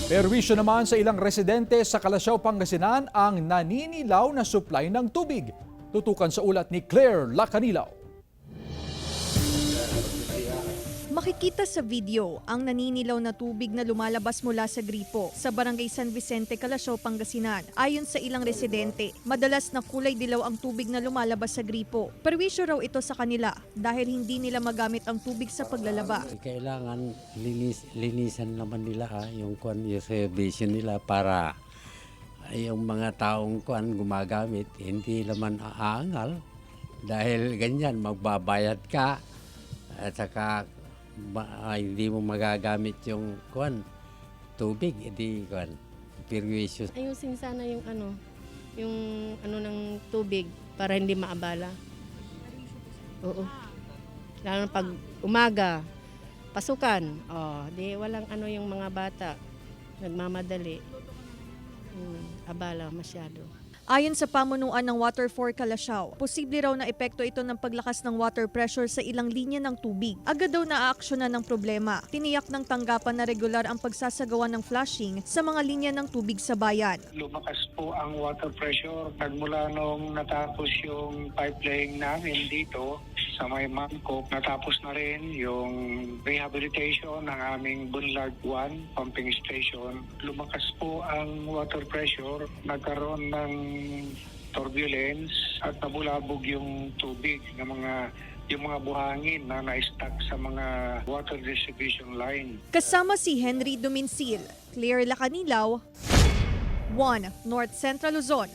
Perwisyo naman sa ilang residente sa Calasiao, Pangasinan ang naninilaw na supply ng tubig. Tutukan sa ulat ni Claire Lacanilaw. Makikita sa video ang naninilaw na tubig na lumalabas mula sa gripo sa Barangay San Vicente, Calasiao, Pangasinan. Ayon sa ilang residente, madalas na kulay dilaw ang tubig na lumalabas sa gripo. Perwisyo raw ito sa kanila dahil hindi nila magamit ang tubig sa paglalaba. Kailangan linisan naman nila yung service nila para yung mga taong gumagamit hindi naman aangal dahil ganyan magbabayad ka at saka hindi mo magagamit yung tubig, hindi perwisyo. Ayusin sana yung ng tubig para hindi maabala. Oo. Lalo pag umaga, pasukan. Di walang yung mga bata nagmamadali. Abala masyado. Ayon sa pamunuan ng Water for Calasiao, posible raw na epekto ito ng paglakas ng water pressure sa ilang linya ng tubig. Agad daw naaaksyonan ng problema. Tiniyak ng tanggapan na regular ang pagsasagawa ng flushing sa mga linya ng tubig sa bayan. Lumakas po ang water pressure nagmula nung natapos yung pipeline namin dito sa may Mangkok. Natapos na rin yung rehabilitation ng aming Bunlag 1 pumping station. Lumakas po ang water pressure, nagkaroon ng turbulence at nabulabog yung tubig ng yung mga buhangin na na-stuck sa mga water distribution line. Kasama si Henry Duminsil, Claire Lacanilaw, 1 North Central Luzon.